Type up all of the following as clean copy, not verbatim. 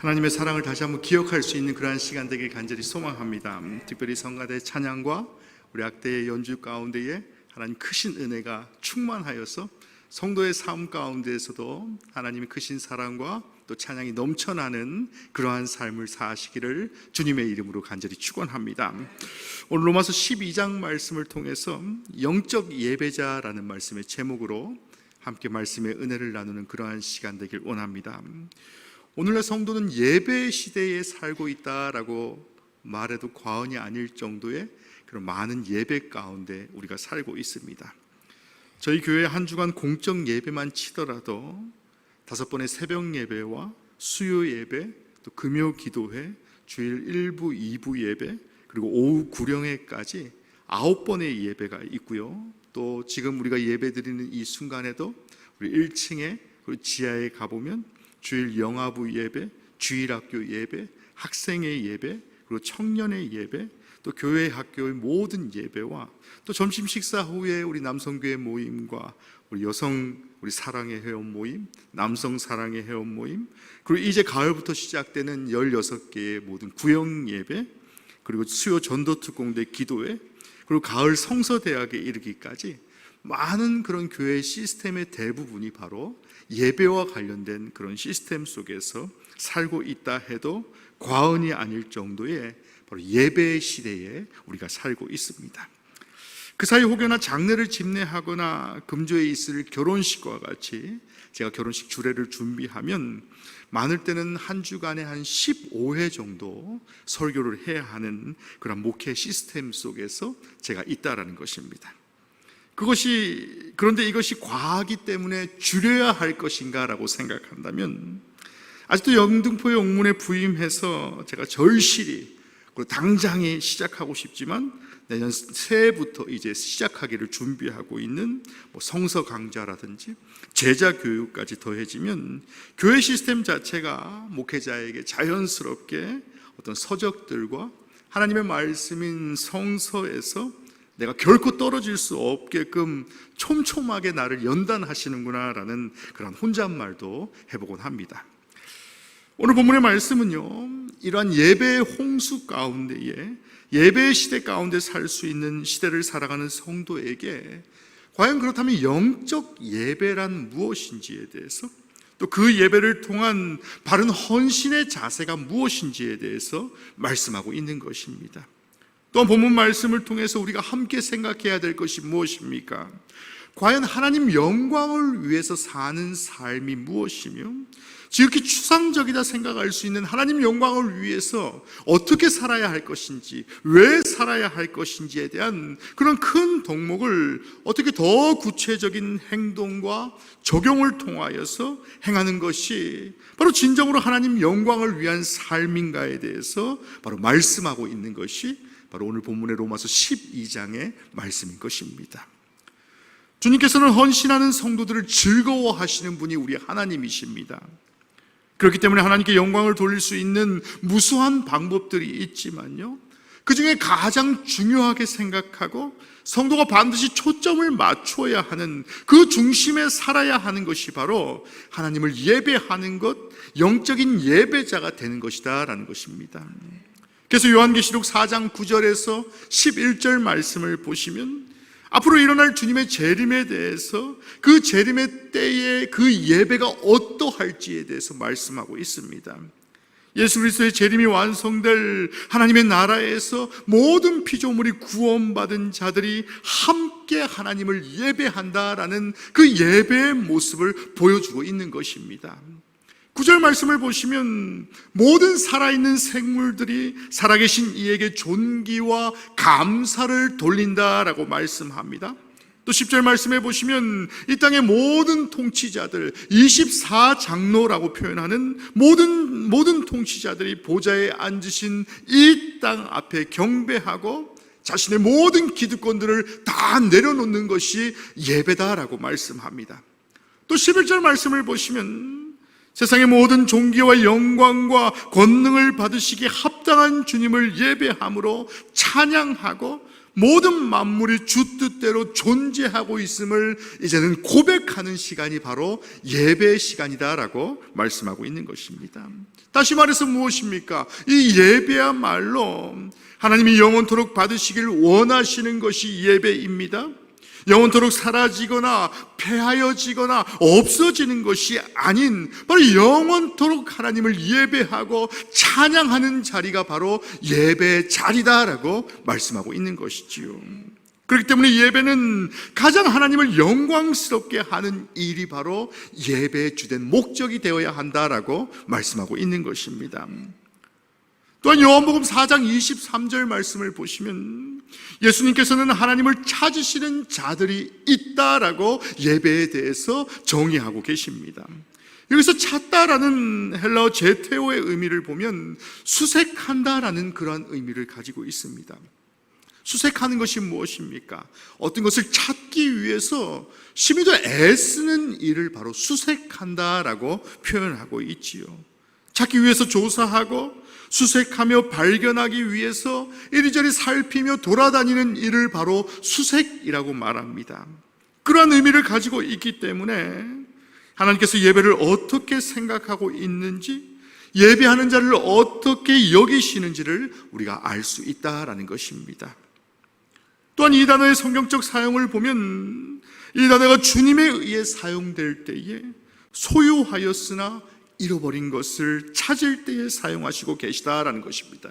하나님의 사랑을 다시 한번 기억할 수 있는 그러한 시간 되길 간절히 소망합니다. 특별히 성가대 찬양과 우리 악대의 연주 가운데에 하나님 크신 은혜가 충만하여서 성도의 삶 가운데에서도 하나님의 크신 사랑과 또 찬양이 넘쳐나는 그러한 삶을 사시기를 주님의 이름으로 간절히 축원합니다. 오늘 로마서 12장 말씀을 통해서 영적 예배자라는 말씀의 제목으로 함께 말씀의 은혜를 나누는 그러한 시간 되길 원합니다. 오늘날 성도는 예배 시대에 살고 있다라고 말해도 과언이 아닐 정도의 그런 많은 예배 가운데 우리가 살고 있습니다. 저희 교회 한 주간 공적 예배만 치더라도 5번의 새벽 예배와 수요 예배, 또 금요 기도회, 주일 1부, 2부 예배, 그리고 오후 구령회까지 9번의 예배가 있고요. 또 지금 우리가 예배 드리는 이 순간에도 우리 1층에 그리고 지하에 가보면 주일 영아부 예배, 주일학교 예배, 학생의 예배, 그리고 청년의 예배, 또 교회 학교의 모든 예배와 또 점심 식사 후에 우리 남성교회 모임과 우리 여성 우리 사랑의 회원 모임, 남성 사랑의 회원 모임, 그리고 이제 가을부터 시작되는 16개의 모든 구역 예배, 그리고 수요 전도특공대 기도회, 그리고 가을 성서대학에 이르기까지 많은 그런 교회 시스템의 대부분이 바로 예배와 관련된 그런 시스템 속에서 살고 있다 해도 과언이 아닐 정도의 바로 예배 시대에 우리가 살고 있습니다. 그 사이 혹여나 장례를 집례하거나 금조에 있을 결혼식과 같이 제가 결혼식 주례를 준비하면 많을 때는 한 주간에 한 15회 정도 설교를 해야 하는 그런 목회 시스템 속에서 제가 있다라는 것입니다. 그런데 이것이 과하기 때문에 줄여야 할 것인가라고 생각한다면 아직도 영등포의 옥문에 부임해서 제가 절실히 그리고 당장에 시작하고 싶지만 내년 새해부터 이제 시작하기를 준비하고 있는 성서 강좌라든지 제자 교육까지 더해지면 교회 시스템 자체가 목회자에게 자연스럽게 어떤 서적들과 하나님의 말씀인 성서에서 내가 결코 떨어질 수 없게끔 촘촘하게 나를 연단하시는구나라는 그런 혼잣말도 해보곤 합니다. 오늘 본문의 말씀은요, 이러한 예배의 홍수 가운데에 예배의 시대 가운데 살 수 있는 시대를 살아가는 성도에게 과연 그렇다면 영적 예배란 무엇인지에 대해서, 또 그 예배를 통한 바른 헌신의 자세가 무엇인지에 대해서 말씀하고 있는 것입니다. 또한 본문 말씀을 통해서 우리가 함께 생각해야 될 것이 무엇입니까? 과연 하나님 영광을 위해서 사는 삶이 무엇이며 지극히 추상적이다 생각할 수 있는 하나님 영광을 위해서 어떻게 살아야 할 것인지, 왜 살아야 할 것인지에 대한 그런 큰 덕목을 어떻게 더 구체적인 행동과 적용을 통하여서 행하는 것이 바로 진정으로 하나님 영광을 위한 삶인가에 대해서 바로 말씀하고 있는 것이 바로 오늘 본문의 로마서 12장의 말씀인 것입니다. 주님께서는 헌신하는 성도들을 즐거워하시는 분이 우리 하나님이십니다. 그렇기 때문에 하나님께 영광을 돌릴 수 있는 무수한 방법들이 있지만요, 그 중에 가장 중요하게 생각하고 성도가 반드시 초점을 맞춰야 하는 그 중심에 살아야 하는 것이 바로 하나님을 예배하는 것, 영적인 예배자가 되는 것이다 라는 것입니다. 그래서 요한계시록 4장 9절에서 11절 말씀을 보시면 앞으로 일어날 주님의 재림에 대해서 그 재림의 때에 그 예배가 어떠할지에 대해서 말씀하고 있습니다. 예수 그리스도의 재림이 완성될 하나님의 나라에서 모든 피조물이 구원받은 자들이 함께 하나님을 예배한다라는 그 예배의 모습을 보여주고 있는 것입니다. 9절 말씀을 보시면 모든 살아있는 생물들이 살아계신 이에게 존귀와 감사를 돌린다라고 말씀합니다. 또 10절 말씀해 보시면 이 땅의 모든 통치자들, 24장로라고 표현하는 모든 통치자들이 보좌에 앉으신 이 땅 앞에 경배하고 자신의 모든 기득권들을 다 내려놓는 것이 예배다라고 말씀합니다. 또 11절 말씀을 보시면 세상의 모든 존귀와 영광과 권능을 받으시기에 합당한 주님을 예배함으로 찬양하고 모든 만물이 주 뜻대로 존재하고 있음을 이제는 고백하는 시간이 바로 예배 시간이다라고 말씀하고 있는 것입니다. 다시 말해서 무엇입니까? 이 예배야말로 하나님이 영원토록 받으시길 원하시는 것이 예배입니다. 영원토록 사라지거나 폐하여지거나 없어지는 것이 아닌 바로 영원토록 하나님을 예배하고 찬양하는 자리가 바로 예배 자리다라고 말씀하고 있는 것이지요. 그렇기 때문에 예배는 가장 하나님을 영광스럽게 하는 일이 바로 예배의 주된 목적이 되어야 한다라고 말씀하고 있는 것입니다. 또한 요한복음 4장 23절 말씀을 보시면 예수님께서는 하나님을 찾으시는 자들이 있다라고 예배에 대해서 정의하고 계십니다. 여기서 찾다라는 헬라어 제테오의 의미를 보면 수색한다라는 그러한 의미를 가지고 있습니다. 수색하는 것이 무엇입니까? 어떤 것을 찾기 위해서 심히도 애쓰는 일을 바로 수색한다라고 표현하고 있지요. 찾기 위해서 조사하고 수색하며 발견하기 위해서 이리저리 살피며 돌아다니는 일을 바로 수색이라고 말합니다. 그러한 의미를 가지고 있기 때문에 하나님께서 예배를 어떻게 생각하고 있는지, 예배하는 자를 어떻게 여기시는지를 우리가 알 수 있다라는 것입니다. 또한 이 단어의 성경적 사용을 보면 이 단어가 주님에 의해 사용될 때에 소유하였으나 잃어버린 것을 찾을 때에 사용하시고 계시다라는 것입니다.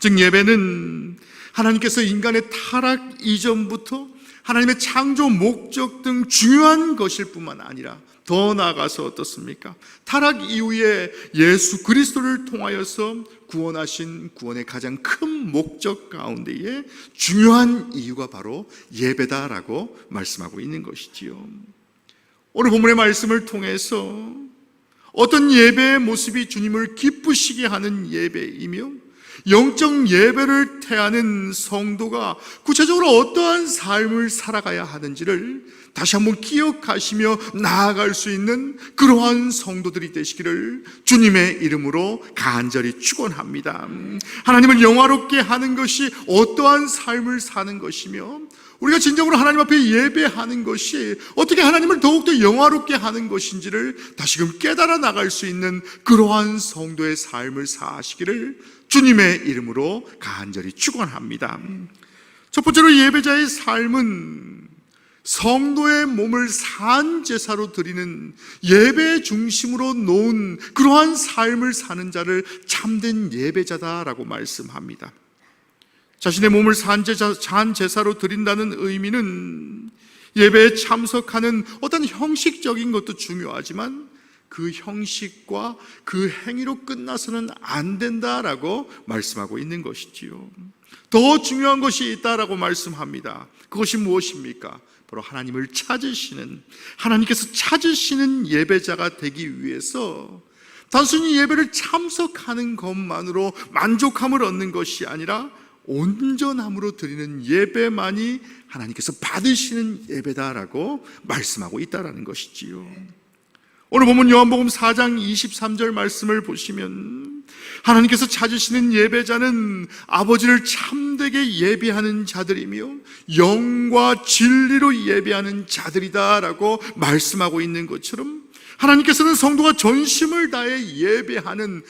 즉 예배는 하나님께서 인간의 타락 이전부터 하나님의 창조 목적 등 중요한 것일 뿐만 아니라 더 나아가서 어떻습니까? 타락 이후에 예수 그리스도를 통하여서 구원하신 구원의 가장 큰 목적 가운데에 중요한 이유가 바로 예배다라고 말씀하고 있는 것이지요. 오늘 본문의 말씀을 통해서 어떤 예배의 모습이 주님을 기쁘시게 하는 예배이며 영적 예배를 태하는 성도가 구체적으로 어떠한 삶을 살아가야 하는지를 다시 한번 기억하시며 나아갈 수 있는 그러한 성도들이 되시기를 주님의 이름으로 간절히 축원합니다. 하나님을 영화롭게 하는 것이 어떠한 삶을 사는 것이며 우리가 진정으로 하나님 앞에 예배하는 것이 어떻게 하나님을 더욱더 영화롭게 하는 것인지를 다시금 깨달아 나갈 수 있는 그러한 성도의 삶을 사시기를 주님의 이름으로 간절히 축원합니다. 첫 번째로 예배자의 삶은 성도의 몸을 산제사로 드리는 예배 중심으로 놓은 그러한 삶을 사는 자를 참된 예배자다라고 말씀합니다. 자신의 몸을 산제사로 드린다는 의미는 예배에 참석하는 어떤 형식적인 것도 중요하지만 그 형식과 그 행위로 끝나서는 안 된다라고 말씀하고 있는 것이지요. 더 중요한 것이 있다라고 말씀합니다. 그것이 무엇입니까? 바로 하나님을 찾으시는, 하나님께서 찾으시는 예배자가 되기 위해서 단순히 예배를 참석하는 것만으로 만족함을 얻는 것이 아니라 온전함으로 드리는 예배만이 하나님께서 받으시는 예배다라고 말씀하고 있다라는 것이지요. 오늘 보면 요한복음 4장 23절 말씀을 보시면 하나님께서 찾으시는 예배자는 아버지를 참되게 예배하는 자들이며 영과 진리로 예배하는 자들이다라고 말씀하고 있는 것처럼 하나님께서는 성도가 전심을 다해 예배하는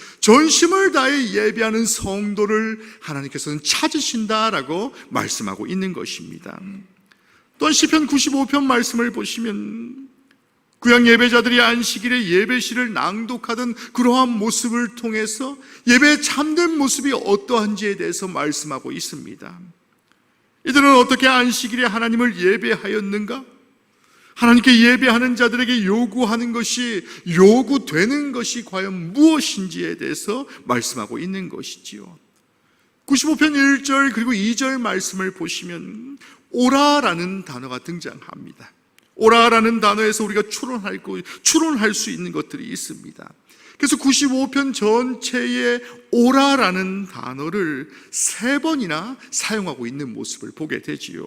성도를 하나님께서는 찾으신다라고 말씀하고 있는 것입니다. 또한 시편 95편 말씀을 보시면 구약 예배자들이 안식일에 예배시를 낭독하던 그러한 모습을 통해서 예배의 참된 모습이 어떠한지에 대해서 말씀하고 있습니다. 이들은 어떻게 안식일에 하나님을 예배하였는가? 하나님께 예배하는 자들에게 요구하는 것이, 요구되는 것이 과연 무엇인지에 대해서 말씀하고 있는 것이지요. 95편 1절 그리고 2절 말씀을 보시면 오라라는 단어가 등장합니다. 오라라는 단어에서 우리가 추론할 수 있는 것들이 있습니다. 그래서 95편 전체에 오라라는 단어를 3번이나 사용하고 있는 모습을 보게 되지요.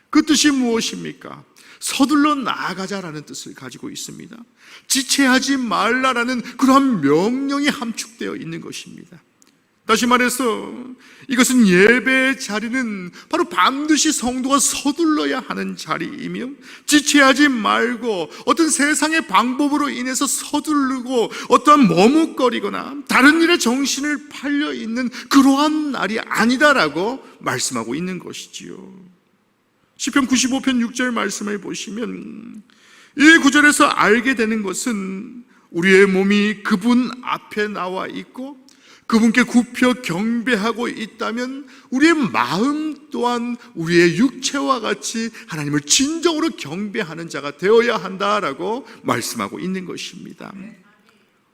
그 뜻이 무엇입니까? 서둘러 나아가자라는 뜻을 가지고 있습니다. 지체하지 말라라는 그러한 명령이 함축되어 있는 것입니다. 다시 말해서 이것은 예배의 자리는 바로 반드시 성도가 서둘러야 하는 자리이며, 지체하지 말고 어떤 세상의 방법으로 인해서 서두르고 어떠한 머뭇거리거나 다른 일에 정신을 팔려 있는 그러한 날이 아니다라고 말씀하고 있는 것이지요. 시편 95편 6절 말씀을 보시면 이 구절에서 알게 되는 것은 우리의 몸이 그분 앞에 나와 있고 그분께 굽혀 경배하고 있다면 우리의 마음 또한 우리의 육체와 같이 하나님을 진정으로 경배하는 자가 되어야 한다라고 말씀하고 있는 것입니다.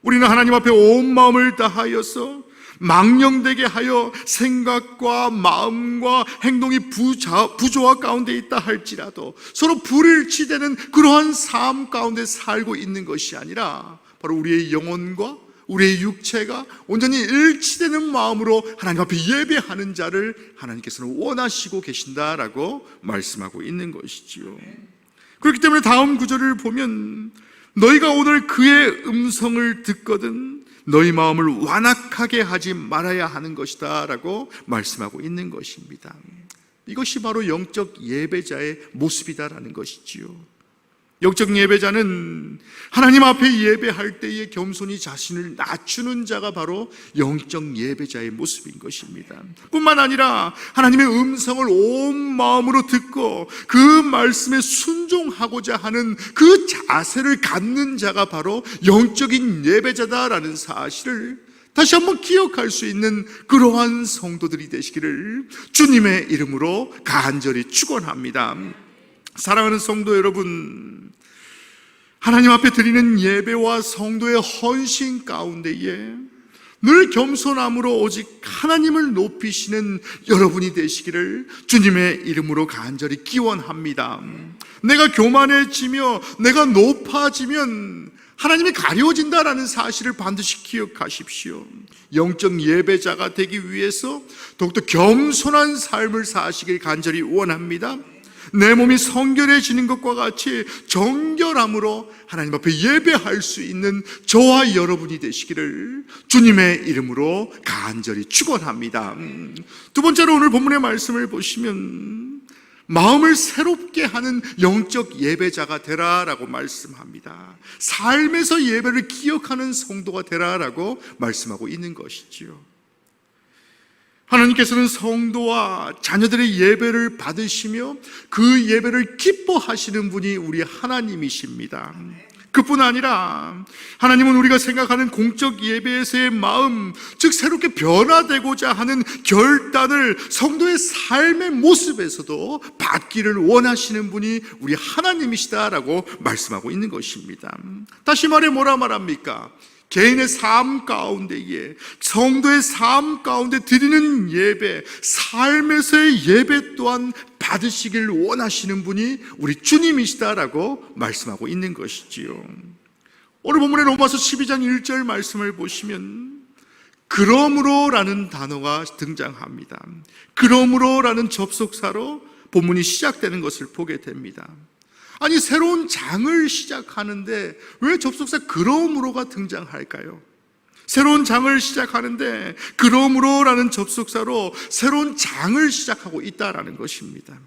우리는 하나님 앞에 온 마음을 다하여서 망령되게 하여 생각과 마음과 행동이 부조화 가운데 있다 할지라도 서로 불일치되는 그러한 삶 가운데 살고 있는 것이 아니라 바로 우리의 영혼과 우리의 육체가 온전히 일치되는 마음으로 하나님 앞에 예배하는 자를 하나님께서는 원하시고 계신다라고 말씀하고 있는 것이지요. 그렇기 때문에 다음 구절을 보면 너희가 오늘 그의 음성을 듣거든 너희 마음을 완악하게 하지 말아야 하는 것이다 라고 말씀하고 있는 것입니다. 이것이 바로 영적 예배자의 모습이다라는 것이지요. 영적 예배자는 하나님 앞에 예배할 때에 겸손히 자신을 낮추는 자가 바로 영적 예배자의 모습인 것입니다. 뿐만 아니라 하나님의 음성을 온 마음으로 듣고 그 말씀에 순종하고자 하는 그 자세를 갖는 자가 바로 영적인 예배자다라는 사실을 다시 한번 기억할 수 있는 그러한 성도들이 되시기를 주님의 이름으로 간절히 축원합니다. 사랑하는 성도 여러분, 하나님 앞에 드리는 예배와 성도의 헌신 가운데에 늘 겸손함으로 오직 하나님을 높이시는 여러분이 되시기를 주님의 이름으로 간절히 기원합니다. 내가 교만해지며 내가 높아지면 하나님이 가려진다라는 사실을 반드시 기억하십시오. 영적 예배자가 되기 위해서 더욱더 겸손한 삶을 사시길 간절히 원합니다. 내 몸이 성결해지는 것과 같이 정결함으로 하나님 앞에 예배할 수 있는 저와 여러분이 되시기를 주님의 이름으로 간절히 축원합니다. 두 번째로 오늘 본문의 말씀을 보시면 마음을 새롭게 하는 영적 예배자가 되라라고 말씀합니다. 삶에서 예배를 기억하는 성도가 되라라고 말씀하고 있는 것이지요. 하나님께서는 성도와 자녀들의 예배를 받으시며 그 예배를 기뻐하시는 분이 우리 하나님이십니다. 그뿐 아니라 하나님은 우리가 생각하는 공적 예배에서의 마음, 즉 새롭게 변화되고자 하는 결단을 성도의 삶의 모습에서도 받기를 원하시는 분이 우리 하나님이시다라고 말씀하고 있는 것입니다. 다시 말해 뭐라 말합니까? 개인의 삶 가운데에, 성도의 삶 가운데 드리는 예배, 삶에서의 예배 또한 받으시길 원하시는 분이 우리 주님이시다라고 말씀하고 있는 것이지요. 오늘 본문의 로마서 12장 1절 말씀을 보시면 그러므로라는 단어가 등장합니다. 그러므로라는 접속사로 본문이 시작되는 것을 보게 됩니다. 아니, 새로운 장을 시작하는데 왜 접속사 그러므로가 등장할까요? 새로운 장을 시작하는데 그러므로라는 접속사로 새로운 장을 시작하고 있다라는 것입니다.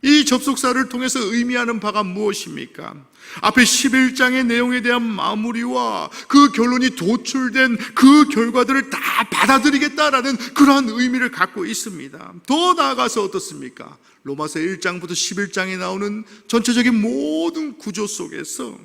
이 접속사를 통해서 의미하는 바가 무엇입니까? 앞에 11장의 내용에 대한 마무리와 그 결론이 도출된 그 결과들을 다 받아들이겠다라는 그러한 의미를 갖고 있습니다. 더 나아가서 어떻습니까? 로마서 1장부터 11장에 나오는 전체적인 모든 구조 속에서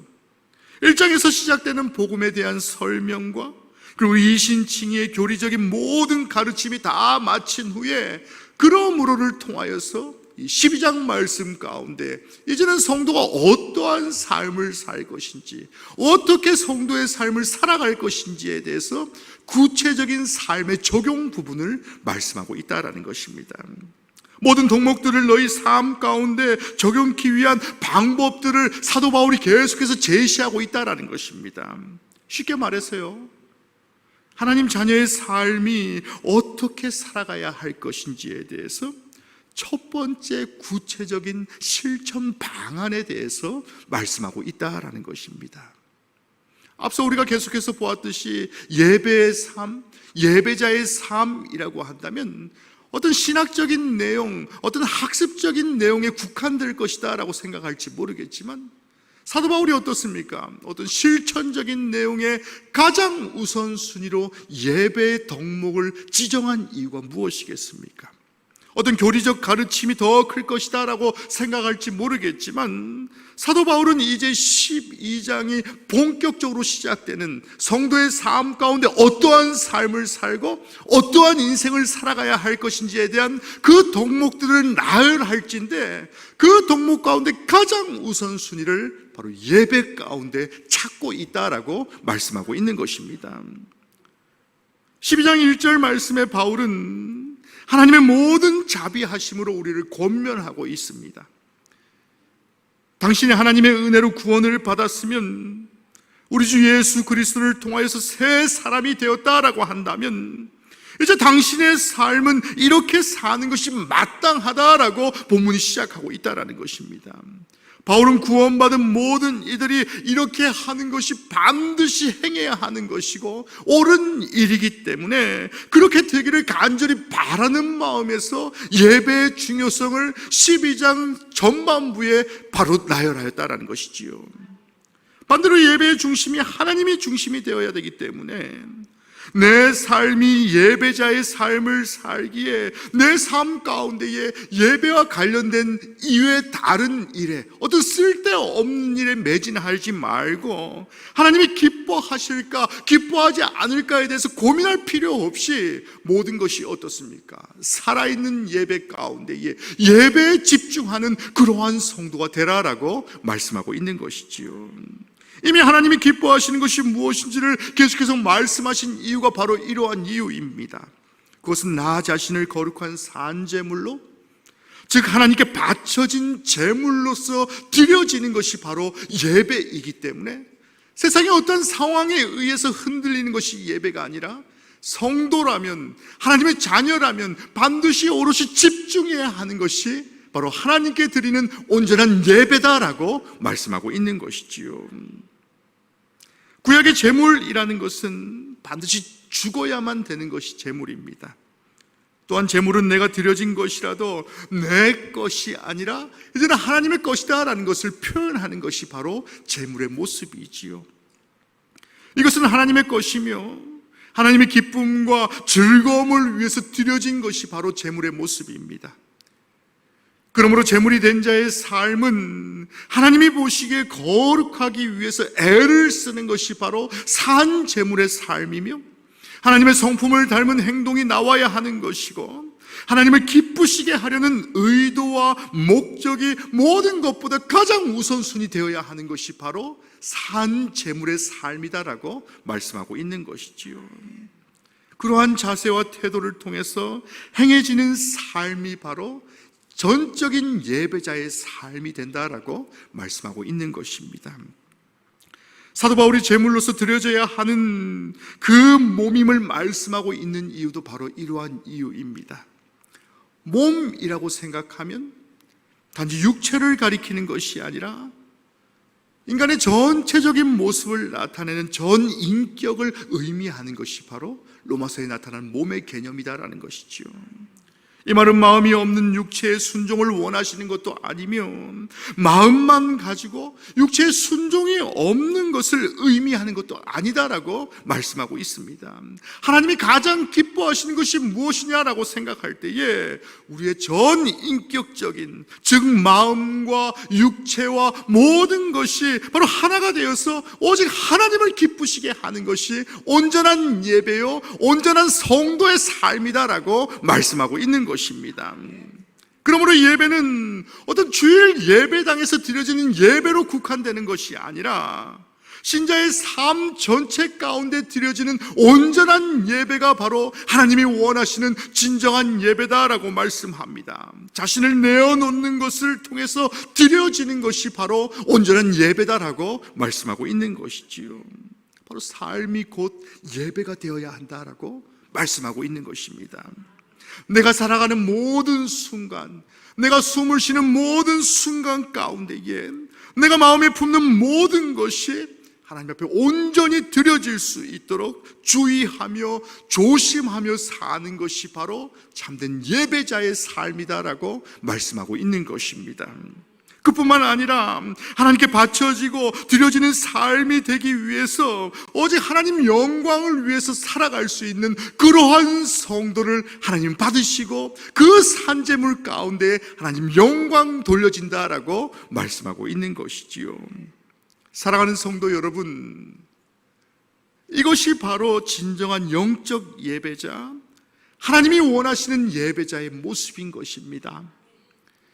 1장에서 시작되는 복음에 대한 설명과 그리고 이신칭의의 교리적인 모든 가르침이 다 마친 후에 그러므로를 통하여서 12장 말씀 가운데 이제는 성도가 어떠한 삶을 살 것인지, 어떻게 성도의 삶을 살아갈 것인지에 대해서 구체적인 삶의 적용 부분을 말씀하고 있다는 것입니다. 모든 덕목들을 너희 삶 가운데 적용하기 위한 방법들을 사도 바울이 계속해서 제시하고 있다는 것입니다. 쉽게 말해서요, 하나님 자녀의 삶이 어떻게 살아가야 할 것인지에 대해서 첫 번째 구체적인 실천 방안에 대해서 말씀하고 있다라는 것입니다. 앞서 우리가 계속해서 보았듯이 예배의 삶, 예배자의 삶이라고 한다면 어떤 신학적인 내용, 어떤 학습적인 내용에 국한될 것이다 라고 생각할지 모르겠지만 사도 바울이 어떻습니까? 어떤 실천적인 내용의 가장 우선순위로 예배의 덕목을 지정한 이유가 무엇이겠습니까? 어떤 교리적 가르침이 더 클 것이다 라고 생각할지 모르겠지만 사도 바울은 이제 12장이 본격적으로 시작되는 성도의 삶 가운데 어떠한 삶을 살고 어떠한 인생을 살아가야 할 것인지에 대한 그 덕목들을 나열할진데 그 덕목 가운데 가장 우선순위를 바로 예배 가운데 찾고 있다라고 말씀하고 있는 것입니다. 12장 1절 말씀에 바울은 하나님의 모든 자비하심으로 우리를 권면하고 있습니다. 당신이 하나님의 은혜로 구원을 받았으면 우리 주 예수 그리스도를 통하여서 새 사람이 되었다라고 한다면 이제 당신의 삶은 이렇게 사는 것이 마땅하다라고 본문이 시작하고 있다라는 것입니다. 바울은 구원받은 모든 이들이 이렇게 하는 것이 반드시 행해야 하는 것이고 옳은 일이기 때문에 그렇게 되기를 간절히 바라는 마음에서 예배의 중요성을 12장 전반부에 바로 나열하였다라는 것이지요. 반대로 예배의 중심이 하나님이 중심이 되어야 되기 때문에 내 삶이 예배자의 삶을 살기에 내 삶 가운데에 예배와 관련된 이외의 다른 일에 어떤 쓸데없는 일에 매진하지 말고 하나님이 기뻐하실까 기뻐하지 않을까에 대해서 고민할 필요 없이 모든 것이 어떻습니까? 살아있는 예배 가운데에 예배에 집중하는 그러한 성도가 되라라고 말씀하고 있는 것이지요. 이미 하나님이 기뻐하시는 것이 무엇인지를 계속해서 말씀하신 이유가 바로 이러한 이유입니다. 그것은 나 자신을 거룩한 산제물로, 즉 하나님께 바쳐진 제물로서 드려지는 것이 바로 예배이기 때문에 세상의 어떤 상황에 의해서 흔들리는 것이 예배가 아니라 성도라면, 하나님의 자녀라면 반드시 오롯이 집중해야 하는 것이 바로 하나님께 드리는 온전한 예배다라고 말씀하고 있는 것이지요. 구약의 제물이라는 것은 반드시 죽어야만 되는 것이 제물입니다. 또한 제물은 내가 드려진 것이라도 내 것이 아니라 이제는 하나님의 것이다라는 것을 표현하는 것이 바로 제물의 모습이지요. 이것은 하나님의 것이며 하나님의 기쁨과 즐거움을 위해서 드려진 것이 바로 제물의 모습입니다. 그러므로 제물이 된 자의 삶은 하나님이 보시기에 거룩하기 위해서 애를 쓰는 것이 바로 산 제물의 삶이며 하나님의 성품을 닮은 행동이 나와야 하는 것이고 하나님을 기쁘시게 하려는 의도와 목적이 모든 것보다 가장 우선순위 되어야 하는 것이 바로 산 제물의 삶이다라고 말씀하고 있는 것이지요. 그러한 자세와 태도를 통해서 행해지는 삶이 바로 전적인 예배자의 삶이 된다라고 말씀하고 있는 것입니다. 사도 바울이 제물로서 드려져야 하는 그 몸임을 말씀하고 있는 이유도 바로 이러한 이유입니다. 몸이라고 생각하면 단지 육체를 가리키는 것이 아니라 인간의 전체적인 모습을 나타내는 전 인격을 의미하는 것이 바로 로마서에 나타난 몸의 개념이다라는 것이지요. 이 말은 마음이 없는 육체의 순종을 원하시는 것도 아니며 마음만 가지고 육체의 순종이 없는 것을 의미하는 것도 아니다라고 말씀하고 있습니다. 하나님이 가장 기뻐하시는 것이 무엇이냐라고 생각할 때에 우리의 전 인격적인, 즉 마음과 육체와 모든 것이 바로 하나가 되어서 오직 하나님을 기쁘시게 하는 것이 온전한 예배요 온전한 성도의 삶이다라고 말씀하고 있는 것입니다. 그러므로 예배는 어떤 주일 예배당에서 드려지는 예배로 국한되는 것이 아니라 신자의 삶 전체 가운데 드려지는 온전한 예배가 바로 하나님이 원하시는 진정한 예배다라고 말씀합니다. 자신을 내어놓는 것을 통해서 드려지는 것이 바로 온전한 예배다라고 말씀하고 있는 것이지요. 바로 삶이 곧 예배가 되어야 한다라고 말씀하고 있는 것입니다. 내가 살아가는 모든 순간, 내가 숨을 쉬는 모든 순간 가운데에 내가 마음에 품는 모든 것이 하나님 앞에 온전히 드려질 수 있도록 주의하며 조심하며 사는 것이 바로 참된 예배자의 삶이다라고 말씀하고 있는 것입니다. 그뿐만 아니라 하나님께 바쳐지고 드려지는 삶이 되기 위해서 오직 하나님 영광을 위해서 살아갈 수 있는 그러한 성도를 하나님 받으시고 그 산재물 가운데 하나님 영광 돌려진다라고 말씀하고 있는 것이지요. 사랑하는 성도 여러분, 이것이 바로 진정한 영적 예배자, 하나님이 원하시는 예배자의 모습인 것입니다.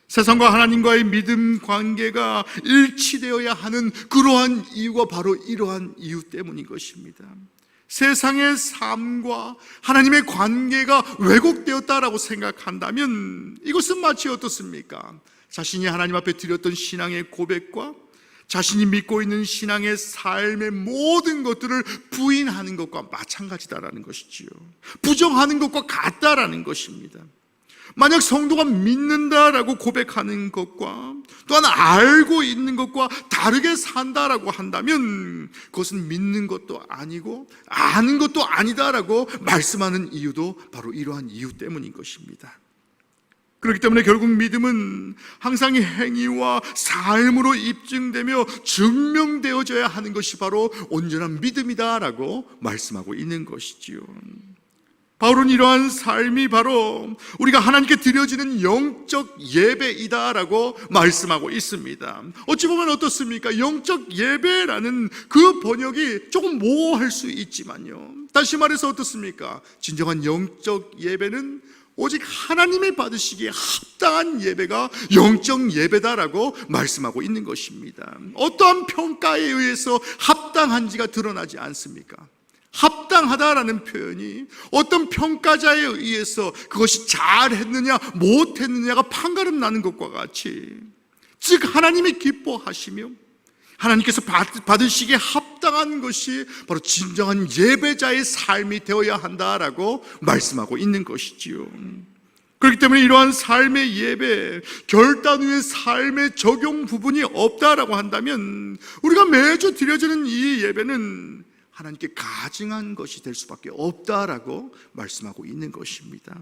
세상과 하나님과의 믿음 관계가 일치되어야 하는 그러한 이유가 바로 이러한 이유 때문인 것입니다. 세상의 삶과 하나님의 관계가 왜곡되었다라고 생각한다면 이것은 마치 어떻습니까? 자신이 하나님 앞에 드렸던 신앙의 고백과 자신이 믿고 있는 신앙의 삶의 모든 것들을 부인하는 것과 마찬가지다라는 것이지요. 부정하는 것과 같다라는 것입니다. 만약 성도가 믿는다라고 고백하는 것과 또한 알고 있는 것과 다르게 산다라고 한다면 그것은 믿는 것도 아니고 아는 것도 아니다라고 말씀하는 이유도 바로 이러한 이유 때문인 것입니다. 그렇기 때문에 결국 믿음은 항상 행위와 삶으로 입증되며 증명되어져야 하는 것이 바로 온전한 믿음이다라고 말씀하고 있는 것이지요. 바울은 이러한 삶이 바로 우리가 하나님께 드려지는 영적 예배이다라고 말씀하고 있습니다. 어찌 보면 어떻습니까? 영적 예배라는 그 번역이 조금 모호할 수 있지만요, 다시 말해서 어떻습니까? 진정한 영적 예배는 오직 하나님이 받으시기에 합당한 예배가 영적 예배다라고 말씀하고 있는 것입니다. 어떠한 평가에 의해서 합당한지가 드러나지 않습니까? 합당하다라는 표현이 어떤 평가자에 의해서 그것이 잘했느냐 못했느냐가 판가름 나는 것과 같이, 즉 하나님이 기뻐하시며 하나님께서 받으시기에 합당한 것이 바로 진정한 예배자의 삶이 되어야 한다라고 말씀하고 있는 것이지요. 그렇기 때문에 이러한 삶의 예배, 결단 후의 삶의 적용 부분이 없다라고 한다면 우리가 매주 드려지는 이 예배는 하나님께 가증한 것이 될 수밖에 없다라고 말씀하고 있는 것입니다.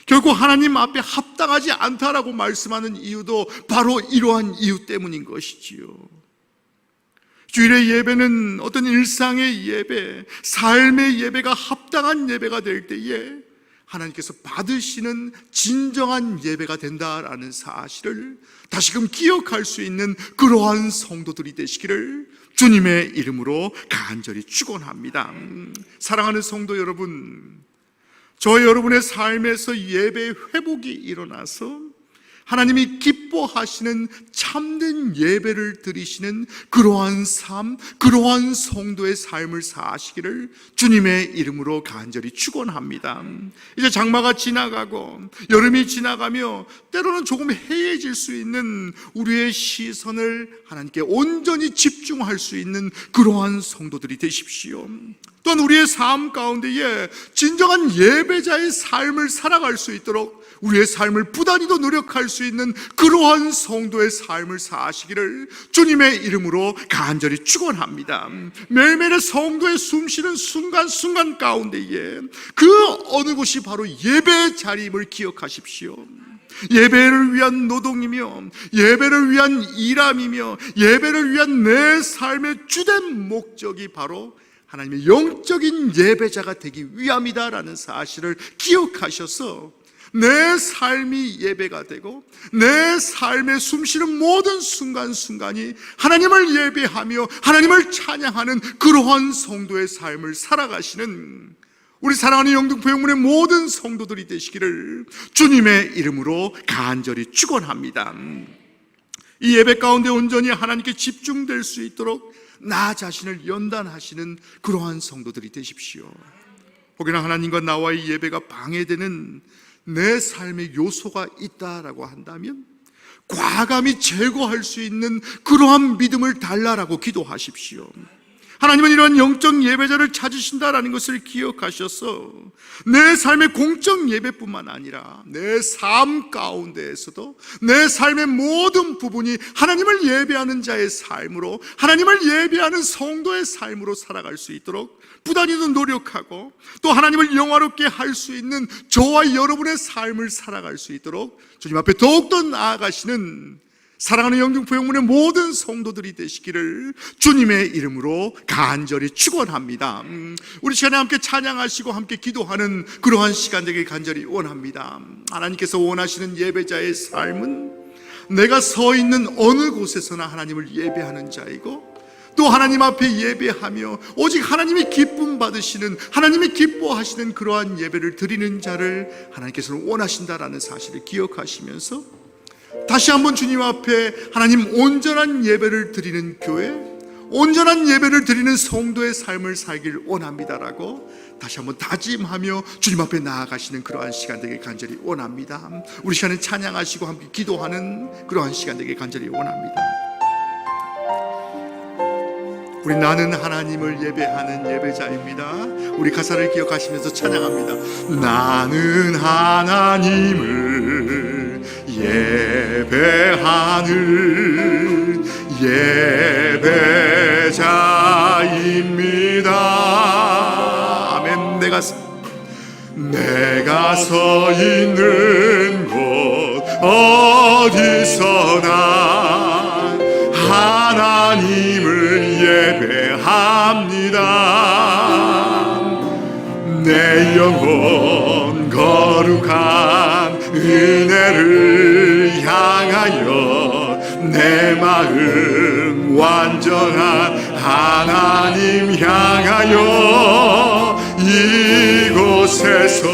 결국 하나님 앞에 합당하지 않다라고 말씀하는 이유도 바로 이러한 이유 때문인 것이지요. 주일의 예배는 어떤 일상의 예배, 삶의 예배가 합당한 예배가 될 때에 하나님께서 받으시는 진정한 예배가 된다라는 사실을 다시금 기억할 수 있는 그러한 성도들이 되시기를 주님의 이름으로 간절히 축원합니다. 사랑하는 성도 여러분, 저 여러분의 삶에서 예배 회복이 일어나서 하나님이 기뻐하시는 참된 예배를 드리시는 그러한 삶, 그러한 성도의 삶을 사시기를 주님의 이름으로 간절히 축원합니다. 이제 장마가 지나가고 여름이 지나가며 때로는 조금 해해질 수 있는 우리의 시선을 하나님께 온전히 집중할 수 있는 그러한 성도들이 되십시오. 또한 우리의 삶 가운데에 진정한 예배자의 삶을 살아갈 수 있도록 우리의 삶을 부단히도 노력할 수 있는 그러한 성도의 삶을 사시기를 주님의 이름으로 간절히 축원합니다. 매일매일의 성도의 숨쉬는 순간순간 가운데에 그 어느 곳이 바로 예배 자리임을 기억하십시오. 예배를 위한 노동이며 예배를 위한 일함이며 예배를 위한 내 삶의 주된 목적이 바로 하나님의 영적인 예배자가 되기 위함이다라는 사실을 기억하셔서 내 삶이 예배가 되고 내 삶에 숨쉬는 모든 순간순간이 하나님을 예배하며 하나님을 찬양하는 그러한 성도의 삶을 살아가시는 우리 사랑하는 영등포 영문의 모든 성도들이 되시기를 주님의 이름으로 간절히 축원합니다. 이 예배 가운데 온전히 하나님께 집중될 수 있도록 나 자신을 연단하시는 그러한 성도들이 되십시오. 혹여나 하나님과 나와의 예배가 방해되는 내 삶의 요소가 있다라고 한다면 과감히 제거할 수 있는 그러한 믿음을 달라라고 기도하십시오. 하나님은 이러한 영적 예배자를 찾으신다라는 것을 기억하셔서 내 삶의 공적 예배뿐만 아니라 내 삶 가운데에서도 내 삶의 모든 부분이 하나님을 예배하는 자의 삶으로, 하나님을 예배하는 성도의 삶으로 살아갈 수 있도록 부단히도 노력하고, 또 하나님을 영화롭게 할 수 있는 저와 여러분의 삶을 살아갈 수 있도록 주님 앞에 더욱더 나아가시는 사랑하는 영등포 영문의 모든 성도들이 되시기를 주님의 이름으로 간절히 축원합니다. 우리 시간에 함께 찬양하시고 함께 기도하는 그러한 시간 되길 간절히 원합니다. 하나님께서 원하시는 예배자의 삶은 내가 서 있는 어느 곳에서나 하나님을 예배하는 자이고, 또 하나님 앞에 예배하며 오직 하나님이 기쁨 받으시는, 하나님이 기뻐하시는 그러한 예배를 드리는 자를 하나님께서는 원하신다라는 사실을 기억하시면서 다시 한번 주님 앞에 하나님 온전한 예배를 드리는 교회, 온전한 예배를 드리는 성도의 삶을 살길 원합니다라고 다시 한번 다짐하며 주님 앞에 나아가시는 그러한 시간 되길 간절히 원합니다. 우리 시간에 찬양하시고 함께 기도하는 그러한 시간 되길 간절히 원합니다. 우리 나는 하나님을 예배하는 예배자입니다. 우리 가사를 기억하시면서 찬양합니다. 나는 하나님을 예배하는 예배자입니다. 아멘. 내가 서 있는 곳 어디서나 하나님을 예배합니다. 내 영혼 거룩한 은혜를 향하여 내 마음 완전한 하나님 향하여 이곳에서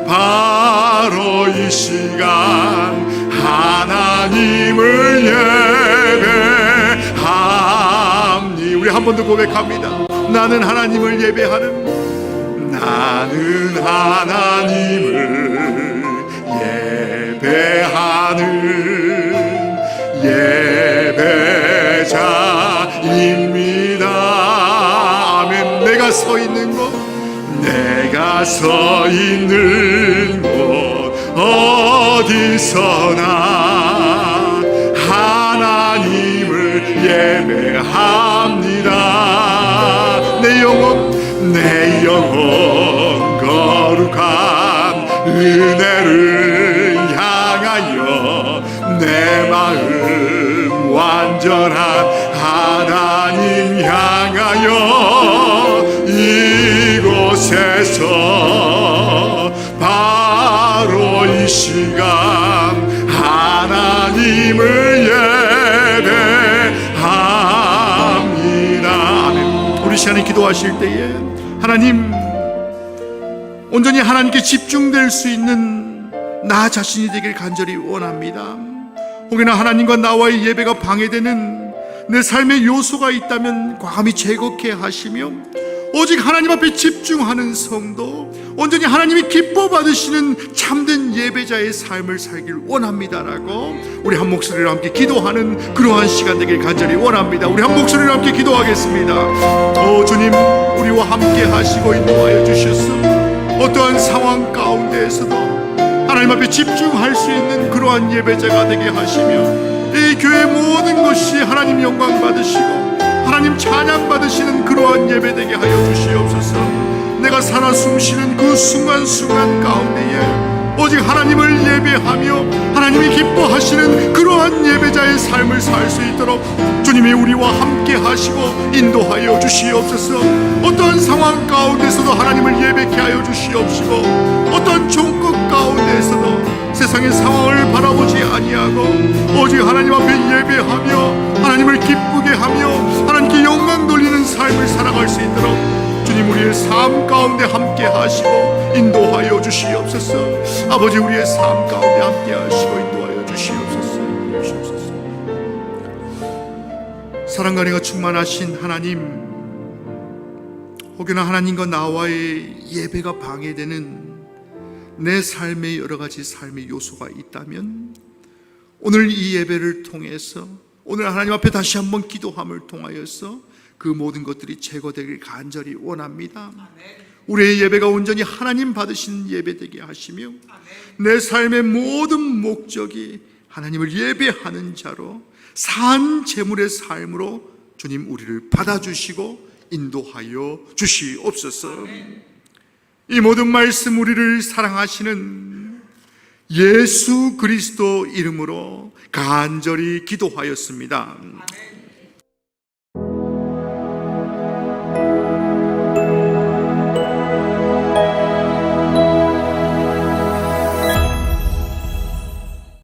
바로 이 시간 하나님을 예배합니. 우리 한 번 더 고백합니다. 나는 하나님을 예배하는, 나는 하나님을 예배하는 예배자입니다. 아멘. 내가 서 있는 곳, 내가 서 있는 곳 어디서나 하나님을 예배합니다. 내 영혼 거룩한 은혜를 향하여 내 마음 완전한 하나님 향하여 이곳에서 바로 이 시간 하나님을 예배합니다. 우리 시간에 기도하실 때에 하나님, 온전히 하나님께 집중될 수 있는 나 자신이 되길 간절히 원합니다. 혹여나 하나님과 나와의 예배가 방해되는 내 삶의 요소가 있다면 과감히 제거케 하시며 오직 하나님 앞에 집중하는 성도, 온전히 하나님이 기뻐 받으시는 참된 예배자의 삶을 살길 원합니다라고 우리 한 목소리로 함께 기도하는 그러한 시간 되길 간절히 원합니다. 우리 한 목소리로 함께 기도하겠습니다. 오 주님, 우리와 함께 하시고 인도하여 주셔서 어떠한 상황 가운데에서도 하나님 앞에 집중할 수 있는 그러한 예배자가 되게 하시며 이 교회 모든 것이 하나님 영광 받으시고 하나님 찬양 받으시는 그러한 예배 되게 하여 주시옵소서. 내가 살아 숨쉬는 그 순간순간 가운데에 오직 하나님을 예배하며 하나님이 기뻐하시는 그러한 예배자의 삶을 살 수 있도록 주님이 우리와 함께 하시고 인도하여 주시옵소서. 어떠한 상황 가운데서도 하나님을 예배케 하여 주시옵시고 어떠한 종국 가운데에서도 세상의 상황을 바라보지 아니하고 오직 하나님 앞에 예배하며 하나님을 기쁘게 하며 하나님께 영광 돌리는 삶을 살아갈 수 있도록 주님 우리의 삶 가운데 함께 하시고 인도하여 주시옵소서. 아버지, 우리의 삶 가운데 함께 하시고 인도하여 주시옵소서. 사랑과 은혜가 충만하신 하나님, 혹여나 하나님과 나와의 예배가 방해되는 내 삶의 여러 가지 삶의 요소가 있다면 오늘 이 예배를 통해서 오늘 하나님 앞에 다시 한번 기도함을 통하여서 그 모든 것들이 제거되길 간절히 원합니다. 우리의 예배가 온전히 하나님 받으신 예배 되게 하시며 내 삶의 모든 목적이 하나님을 예배하는 자로 산 제물의 삶으로 주님 우리를 받아주시고 인도하여 주시옵소서. 이 모든 말씀 우리를 사랑하시는 예수 그리스도 이름으로 간절히 기도하였습니다.